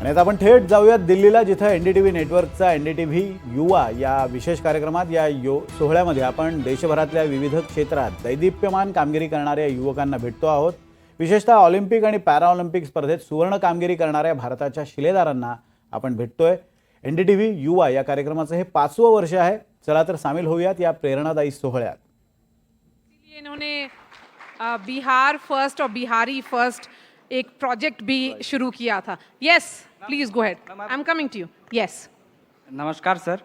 आणि आता आपण थेट जाऊयात दिल्लीला, जिथं NDTV नेटवर्कचा NDTV युवा या विशेष कार्यक्रमात या सोहळ्यामध्ये आपण देशभरातल्या विविध क्षेत्रात दैदिप्यमान कामगिरी करणाऱ्या युवकांना भेटतो आहोत। विशेषतः ऑलिम्पिक आणि पॅराऑलिम्पिक स्पर्धेत सुवर्ण कामगिरी करणाऱ्या भारताच्या शिलेदारांना आपण भेटतोय। NDTV युवा या कार्यक्रमाचं हे 5वं वर्ष आहे। चला तर सामील होऊयात या प्रेरणादायी सोहळ्यात। इन्होंने बिहार फर्स्ट और बिहारी फर्स्ट एक प्रोजेक्ट भी शुरू किया था। Yes, please go ahead, I am coming to you. Yes, नमस्कार सर।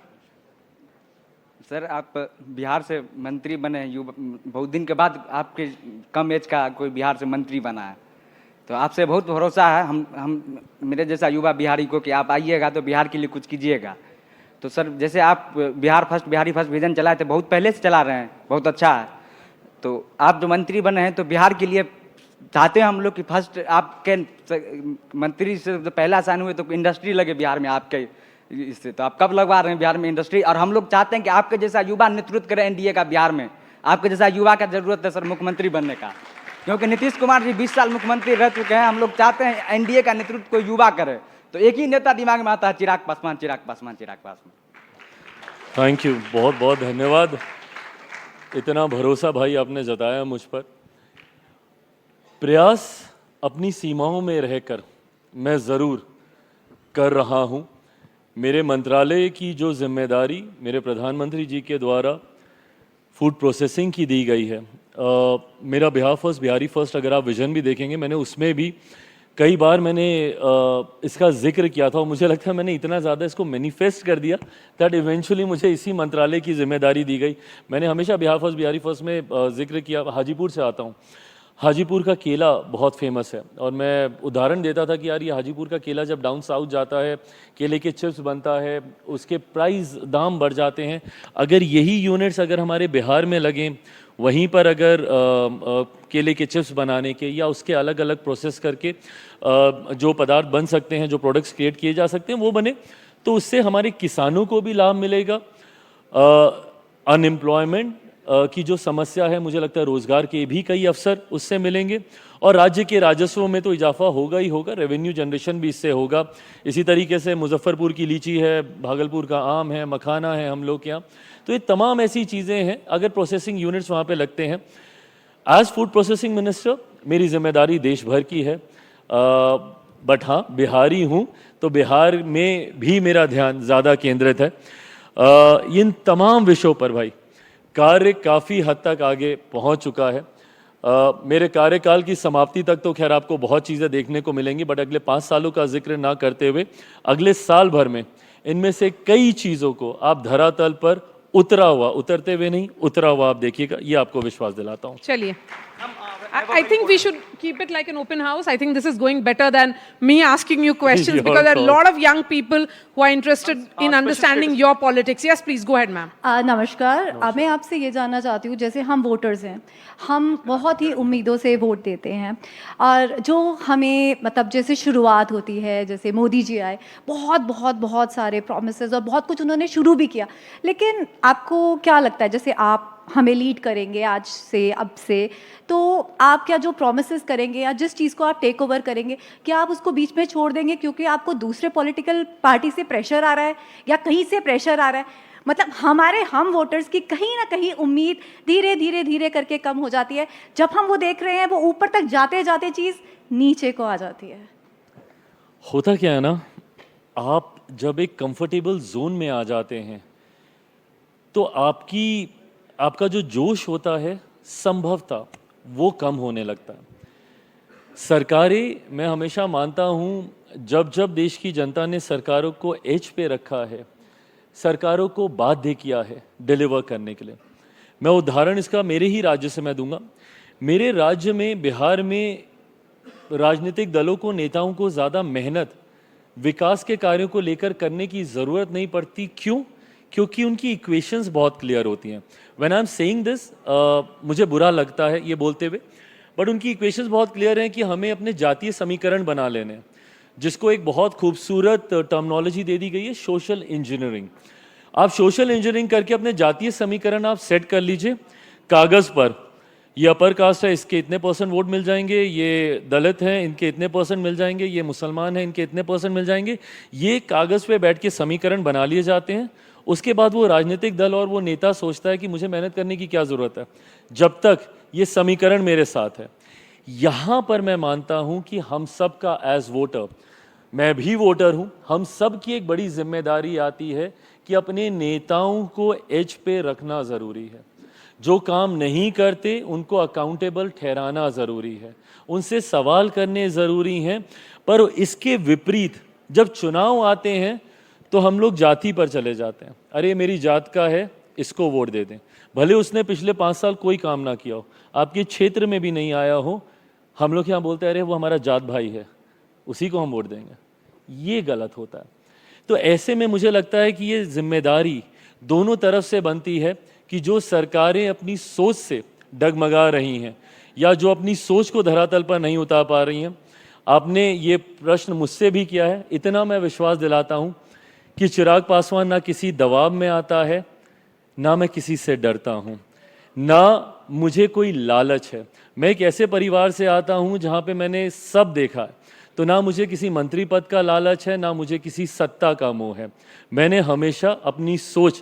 सर, आप बिहार से मंत्री बने हैं, बहुत दिन के बाद आपके कम एज का कोई बिहार से मंत्री बना है, तो आपसे बहुत भरोसा है हम मेरे जैसा युवा बिहारी को कि आप आइएगा तो बिहार के लिए कुछ कीजिएगा। तो सर, जैसे आप बिहारी फर्स्ट विजन चलाए थे, बहुत पहले से चला रहे हैं, बहुत अच्छा है। तो आप जो मंत्री बने हैं तो बिहार के लिए चाहते हैं हम लोग कि फर्स्ट आपके मंत्री से तो पहला साइन हुए तो इंडस्ट्री लगे बिहार में आपके इससे। तो आप कब लगवा रहे हैं बिहार में इंडस्ट्री? और हम लोग चाहते हैं कि आपके जैसा युवा नेतृत्व करें एनडीए का बिहार में। आपके जैसा युवा का जरूरत है सर मुख्यमंत्री बनने का, क्योंकि नीतीश कुमार जी 20 साल मुख्यमंत्री रह चुके हैं। हम लोग चाहते हैं एनडीए का नेतृत्व कोई युवा करे। तो एक ही नेता दिमाग में आता है, चिराग पासवान, चिराग पासवान, चिराग पासवान। थैंक यू, बहुत बहुत धन्यवाद। इतना भरोसा भाई आपने जताया मुझ पर। प्रयास अपनी सीमाओं में रहकर मैं ज़रूर कर रहा हूं। मेरे मंत्रालय की जो जिम्मेदारी मेरे प्रधानमंत्री जी के द्वारा फूड प्रोसेसिंग की दी गई है, मेरा बिहारी फर्स्ट अगर आप विजन भी देखेंगे, मैंने उसमें भी कई बार मैंने इसका जिक्र किया था और मुझे लगता है मैंने इतना ज़्यादा इसको मैनिफेस्ट कर दिया दैट इवेंचुअली मुझे इसी मंत्रालय की जिम्मेदारी दी गई। मैंने हमेशा बिहारी फर्स्ट में जिक्र किया। हाजीपुर से आता हूँ, हाजीपुर का केला बहुत फेमस है और मैं उदाहरण देता था कि यार ये हाजीपुर का केला जब डाउन साउथ जाता है, केले के चिप्स बनता है, उसके प्राइस दाम बढ़ जाते हैं। अगर यही यूनिट्स अगर हमारे बिहार में लगें, वहीं पर अगर केले के चिप्स बनाने के या उसके अलग अलग प्रोसेस करके जो पदार्थ बन सकते हैं, जो प्रोडक्ट्स क्रिएट किए जा सकते हैं वो बने, तो उससे हमारे किसानों को भी लाभ मिलेगा। अनएम्प्लॉयमेंट की जो समस्या है, मुझे लगता है रोजगार के भी कई अवसर उससे मिलेंगे और राज्य के राजस्व में तो इजाफा होगा ही होगा, रेवेन्यू जनरेशन भी इससे होगा। इसी तरीके से मुजफ्फरपुर की लीची है, भागलपुर का आम है, मखाना है हम लोग के यहाँ। तो ये तमाम ऐसी चीज़ें हैं अगर प्रोसेसिंग यूनिट्स वहाँ पे लगते हैं। एज फूड प्रोसेसिंग मिनिस्टर मेरी जिम्मेदारी देश भर की है, बट हाँ, बिहारी हूँ तो बिहार में भी मेरा ध्यान ज़्यादा केंद्रित है। इन तमाम विषयों पर भाई कार्य काफ़ी हद तक आगे पहुंच चुका है। मेरे कार्यकाल की समाप्ति तक तो खैर आपको बहुत चीज़ें देखने को मिलेंगी, बट अगले 5 सालों का जिक्र ना करते हुए अगले साल भर में इनमें से कई चीज़ों को आप धरातल पर उतरते हुए नहीं, उतरा हुआ आप देखिएगा, ये आपको विश्वास दिलाता हूँ। चलिए, I think we should keep it like an open house. I think this is going better than me asking you questions because there are a lot of young people who are interested in understanding your politics. Yes, please go ahead, ma'am. नमस्कार। मैं आपसे ये जानना चाहती हूँ, जैसे हम voters हैं, हम बहुत ही उम्मीदों से वोट देते हैं और जो हमें मतलब जैसे शुरुआत होती है, जैसे मोदी जी आए, बहुत सारे प्रॉमिसेस और बहुत कुछ उन्होंने शुरू भी किया, लेकिन आपको क्या लगता है जैसे आप हमें लीड करेंगे आज से अब से, तो आप क्या जो प्रॉमिसेस करेंगे या जिस चीज़ को आप टेक ओवर करेंगे, क्या आप उसको बीच में छोड़ देंगे क्योंकि आपको दूसरे पॉलिटिकल पार्टी से प्रेशर आ रहा है या कहीं से प्रेशर आ रहा है? मतलब हम वोटर्स की कहीं ना कहीं उम्मीद धीरे करके कम हो जाती है। जब हम वो देख रहे हैं, वो ऊपर तक जाते जाते चीज़ नीचे को आ जाती है। होता क्या है ना, आप जब एक कंफर्टेबल जोन में आ जाते हैं तो आपका जो जोश होता है संभवतः वो कम होने लगता है। सरकारें, मैं हमेशा मानता हूँ, जब देश की जनता ने सरकारों को एज पे रखा है, सरकारों को बाध्य किया है डिलीवर करने के लिए। मैं उदाहरण इसका मेरे ही राज्य से मैं दूंगा। मेरे राज्य में, बिहार में, राजनीतिक दलों को, नेताओं को ज़्यादा मेहनत विकास के कार्यों को लेकर करने की ज़रूरत नहीं पड़ती। क्यों? क्योंकि उनकी इक्वेशंस बहुत क्लियर होती हैं। When I am saying this, मुझे बुरा लगता है ये बोलते हुए, बट उनकी इक्वेशंस बहुत क्लियर हैं कि हमें अपने जातीय समीकरण बना लेने हैं, जिसको एक बहुत खूबसूरत टर्मिनोलॉजी दे दी गई है, सोशल इंजीनियरिंग। आप सोशल इंजीनियरिंग करके अपने जातीय समीकरण आप सेट कर लीजिए कागज़ पर ये अपर कास्ट है, इसके इतने % वोट मिल जाएंगे, ये दलित हैं, इनके इतने % मिल जाएंगे, ये मुसलमान हैं, इनके इतने % मिल जाएंगे। ये कागज़ पे बैठ के समीकरण बना लिए जाते हैं। उसके बाद वो राजनीतिक दल और वो नेता सोचता है कि मुझे मेहनत करने की क्या ज़रूरत है, जब तक ये समीकरण मेरे साथ है। यहाँ पर मैं मानता हूँ कि हम सब का एज वोटर, मैं भी वोटर हूँ, हम सब की एक बड़ी जिम्मेदारी आती है कि अपने नेताओं को एज पे रखना ज़रूरी है। जो काम नहीं करते उनको अकाउंटेबल ठहराना ज़रूरी है, उनसे सवाल करने ज़रूरी हैं। पर इसके विपरीत जब चुनाव आते हैं तो हम लोग जाति पर चले जाते हैं। अरे मेरी जात का है, इसको वोट दे दें, भले उसने पिछले 5 साल कोई काम ना किया हो, आपके क्षेत्र में भी नहीं आया हो, हम लोग यहाँ बोलते हैं अरे वो हमारा जात भाई है, उसी को हम वोट देंगे। ये गलत होता है। तो ऐसे में मुझे लगता है कि ये जिम्मेदारी दोनों तरफ से बनती है कि जो सरकारें अपनी सोच से डगमगा रही हैं या जो अपनी सोच को धरातल पर नहीं उतार पा रही हैं। आपने ये प्रश्न मुझसे भी किया है, इतना मैं विश्वास दिलाता हूं कि चिराग पासवान ना किसी दबाव में आता है, ना मैं किसी से डरता हूं, ना मुझे कोई लालच है। मैं एक ऐसे परिवार से आता हूं जहां पे मैंने सब देखा है, तो ना मुझे किसी मंत्री पद का लालच है, ना मुझे किसी सत्ता का मोह है। मैंने हमेशा अपनी सोच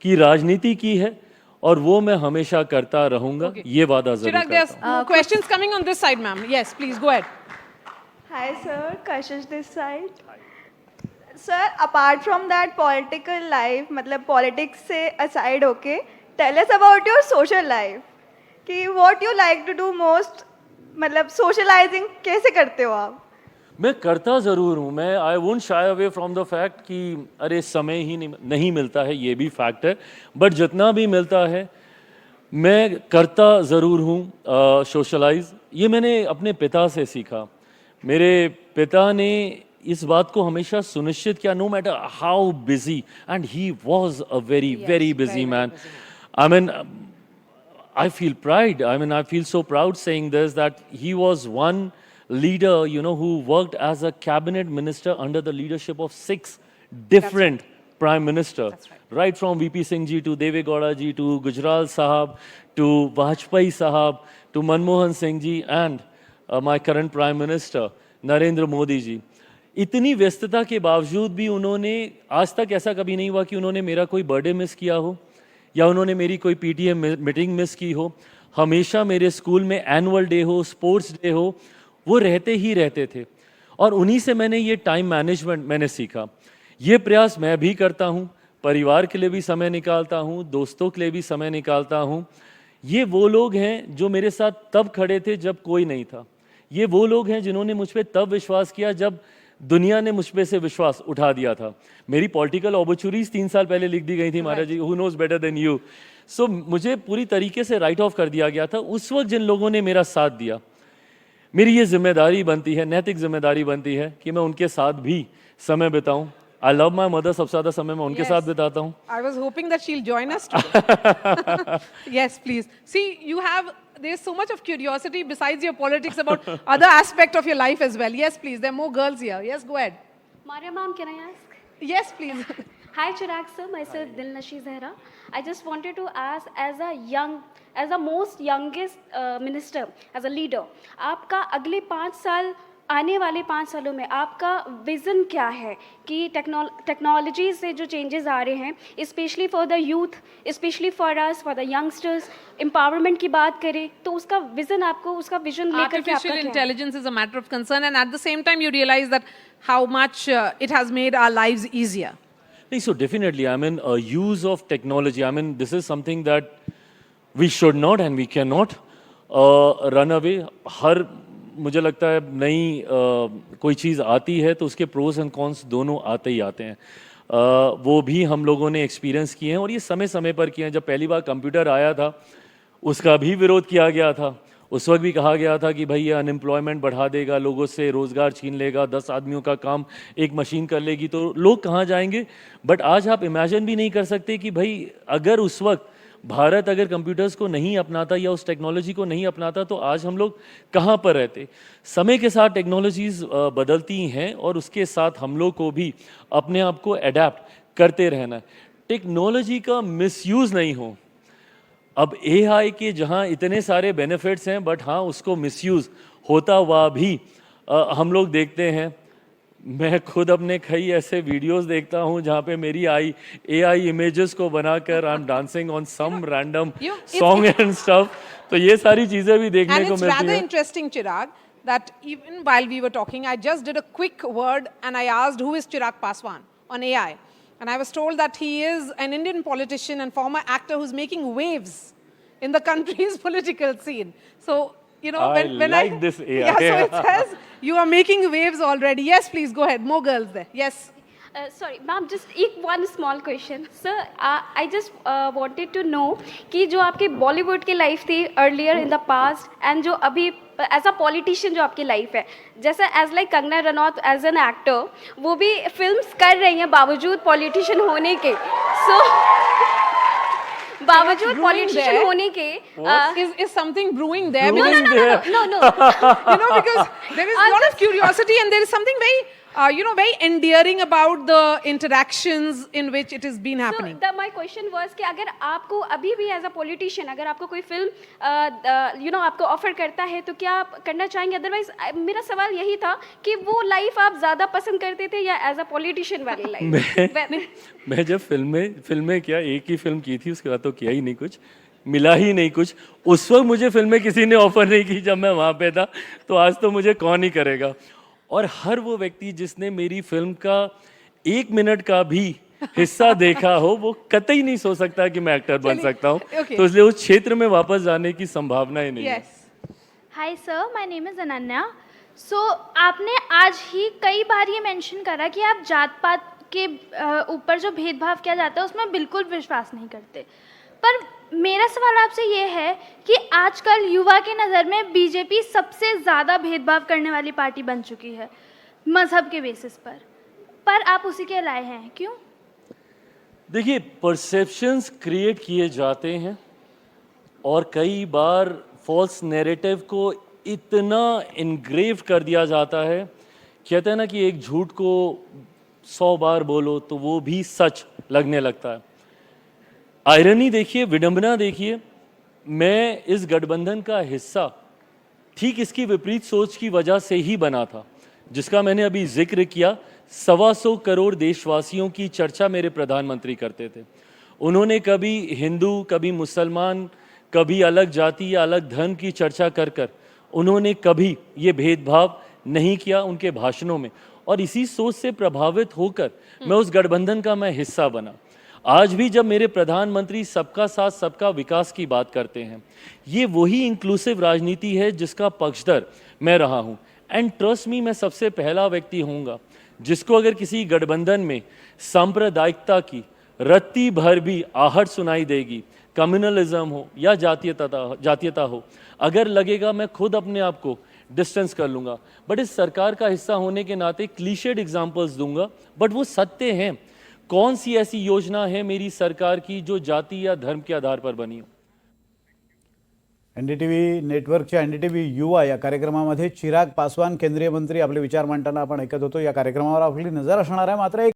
की राजनीति की है और वो मैं हमेशा करता रहूंगा। ये वादा जरूर Chirag, करता there's हूं। questions coming on this side, ma'am. Yes, please go ahead. Hi, sir. Kashish this side. Sir, apart from that political life, मतलब politics से aside होके, tell us about your social life. कि what you like to do most, मतलब socializing कैसे करते हो आप? मैं करता ज़रूर हूँ। मैं I won't shy away from the fact कि अरे समय ही नहीं मिलता है, ये भी फैक्ट है। बट जितना भी मिलता है मैं करता ज़रूर हूँ सोशलाइज। ये मैंने अपने पिता से सीखा। मेरे पिता ने इस बात को हमेशा सुनिश्चित किया, no matter how busy, and he was a very very busy man. I mean I feel pride. I mean, I feel so proud saying this, that he was one leader, you know, who worked as a cabinet minister under the leadership of 6 different prime ministers. Right from VP Singh ji to Deve Gowda ji to Gujral Sahab to Vajpayee Sahab to Manmohan Singh ji and my current prime minister Narendra Modi ji. इतनी व्यस्तता के बावजूद भी उन्होंने, आज तक ऐसा कभी नहीं हुआ कि उन्होंने मेरा कोई बर्थडे मिस किया हो या उन्होंने मेरी कोई पीटीए मीटिंग मिस की हो। हमेशा मेरे स्कूल में एनुअल डे हो, स्पोर्ट्स डे हो, वो रहते ही रहते थे। और उन्हीं से मैंने ये टाइम मैनेजमेंट मैंने सीखा। ये प्रयास मैं भी करता हूँ, परिवार के लिए भी समय निकालता हूँ, दोस्तों के लिए भी समय निकालता हूँ। ये वो लोग हैं जो मेरे साथ तब खड़े थे जब कोई नहीं था। ये वो लोग हैं जिन्होंने मुझ पर तब विश्वास किया जब दुनिया ने मुझ पे से विश्वास उठा दिया था। मेरी पॉलिटिकल ऑबचुरीज 3 साल पहले लिख दी गई थी, Maharaj ji, who knows better than you. So मुझे पूरी तरीके से राइट ऑफ कर दिया गया था। उस वक्त जिन लोगों ने मेरा साथ दिया, मेरी ये जिम्मेदारी बनती है, नैतिक जिम्मेदारी बनती है कि मैं उनके साथ भी समय बिताऊं। आई लव माई मदर, सबसे ज़्यादा समय मैं उनके साथ बिताता हूँ। I was hoping that she'll join us today. Yes, please. See, there's so much of curiosity besides your politics about other aspect of your life as well. Yes, please. There are more girls here. Yes, go ahead. Maria ma'am, can I ask? Yes, please. Hi Chirag sir, myself Dilnashi Zehra. I just wanted to ask, as a most youngest minister, as a leader, आपका अगले 5 साल, आने वाले 5 सालों में आपका vision क्या है कि टेक्नोलॉजी से जो चेंजेस आ रहे हैं, specially for the youth, specially for us, for the youngsters, empowerment की बात करें तो उसका विजन, आपको उसका विजन लेकर के आपका Artificial क्या है? intelligence is a matter of concern, and at the same time, you realize that how much it has made our lives easier. So definitely, I mean, use of technology, I mean, this is something that we should not and we cannot run away. हर मुझे लगता है नई कोई चीज़ आती है तो उसके pros and cons दोनों आते ही आते हैं। वो भी हम लोगों ने एक्सपीरियंस किए हैं और ये समय समय पर किए हैं। जब पहली बार कंप्यूटर आया था उसका भी विरोध किया गया था। उस वक्त भी कहा गया था कि भाई ये अनएम्प्लॉयमेंट बढ़ा देगा, लोगों से रोज़गार छीन लेगा, 10 आदमियों का काम एक मशीन कर लेगी, तो लोग कहाँ जाएंगे। बट आज आप इमेजिन भी नहीं कर सकते कि भाई अगर उस वक्त भारत अगर कंप्यूटर्स को नहीं अपनाता या उस टेक्नोलॉजी को नहीं अपनाता तो आज हम लोग कहाँ पर रहते। समय के साथ टेक्नोलॉजीज़ बदलती हैं और उसके साथ हम लोग को भी अपने आप को अडेप्ट करते रहना है। टेक्नोलॉजी का मिसयूज़ नहीं हो, अब एआई के जहां इतने सारे बेनिफिट्स हैं, बट हाँ उसको मिसयूज होता हुआ भी हम लोग देखते हैं। मैं खुद अपने कई ऐसे वीडियोस देखता हूं जहां पे मेरी एआई इमेजेस को बनाकर I am dancing on some random song and stuff. तो ये सारी चीजें भी देखने And को it's मिलती rather हैं। interesting, Chirag, that even while we were talking, I just did a quick word and I asked who is Chirag Paswan on AI. And I was told that he is an Indian politician and former actor who's making waves in the country's political scene. So, you know, I when like this AI. Yeah, so it says you are making waves already. Yes, please go ahead. More girls there. Yes. Sorry, ma'am, just one small question. Sir, I just wanted to know कि जो आपकी बॉलीवुड की life थी earlier in the past and जो अभी as a politician जो आपकी life है, जैसे as like Kangana Ranaut as an actor, वो भी फिल्म्स कर रही हैं बावजूद पॉलिटिशियन होने के। सो बावजूद brewing पॉलिटिशियन there? होने के Is something brewing there? Brewing Because, no, you know, because there is a lot of curiosity and there is something very, you know, very endearing about the interactions in which it has been happening. So my question was कि अगर आपको अभी भी as a politician अगर आपको कोई film you know आपको offer करता है तो क्या आप करना चाहेंगे? अदरवाइज मेरा सवाल यही था कि वो लाइफ आप ज़्यादा पसंद करते थे या एज अ पॉलिटिशियन वाली लाइफ? मैं जब फिल्में क्या एक ही फिल्म की थी, उसके बाद तो किया ही नहीं कुछ, मिला ही नहीं कुछ। उस वक्त मुझे फिल्में किसी ने ऑफर नहीं की जब मैं वहाँ पे था, तो आज तो मुझे कौन ही करेगा। और हर वो व्यक्ति जिसने मेरी फिल्म का 1 मिनट का भी हिस्सा देखा हो, वो कतई नहीं सोच सकता कि मैं एक्टर बन सकता हूँ। okay. तो इसलिए उस क्षेत्र में वापस जाने की संभावना ही नहीं है। Yes. Hi sir, my name is Ananya. So आपने आज ही कई बार ये मेंशन करा कि आप जात पात के ऊपर जो भेदभाव किया जाता है उसमें बिल्कुल विश्वास नहीं करते, पर मेरा सवाल आपसे ये है कि आजकल युवा की नज़र में बीजेपी सबसे ज़्यादा भेदभाव करने वाली पार्टी बन चुकी है मज़हब के बेसिस पर आप उसी के लाए हैं, क्यों? देखिए, परसेप्शंस क्रिएट किए जाते हैं और कई बार फॉल्स नैरेटिव को इतना इनग्रेव कर दिया जाता है, कहते हैं ना कि एक झूठ को 100 बार बोलो तो वो भी सच लगने लगता है। आयरनी देखिए, विडंबना देखिए, मैं इस गठबंधन का हिस्सा ठीक इसकी विपरीत सोच की वजह से ही बना था, जिसका मैंने अभी जिक्र किया। 125 करोड़ देशवासियों की चर्चा मेरे प्रधानमंत्री करते थे। उन्होंने कभी हिंदू, कभी मुसलमान, कभी अलग जाति या अलग धर्म की चर्चा कर कर उन्होंने कभी ये भेदभाव नहीं किया उनके भाषणों में, और इसी सोच से प्रभावित होकर मैं उस गठबंधन का मैं हिस्सा बना। आज भी जब मेरे प्रधानमंत्री सबका साथ सबका विकास की बात करते हैं, ये वही इंक्लूसिव राजनीति है जिसका पक्षधर मैं रहा हूँ। एंड ट्रस्ट मी, मैं सबसे पहला व्यक्ति होऊंगा जिसको अगर किसी गठबंधन में सांप्रदायिकता की रत्ती भर भी आहट सुनाई देगी, कम्युनलिज्म हो या जातीयता हो, अगर लगेगा मैं खुद अपने आप को डिस्टेंस कर लूँगा। बट इस सरकार का हिस्सा होने के नाते क्लीशेड एग्जाम्पल्स दूंगा, बट वो सत्य हैं। कौन सी ऐसी योजना है मेरी सरकार की जो जाति या धर्म के आधार पर बनी हो? एनडीटीव्ही नेटवर्कच्या एनडीटीव्ही युवा या कार्यक्रमामध्ये चिराग पासवान केंद्रीय मंत्री आपले विचार मांडताना आपण ऐकत होतो। या कार्यक्रमावर आपली नजर असणार आहे। मात्र एक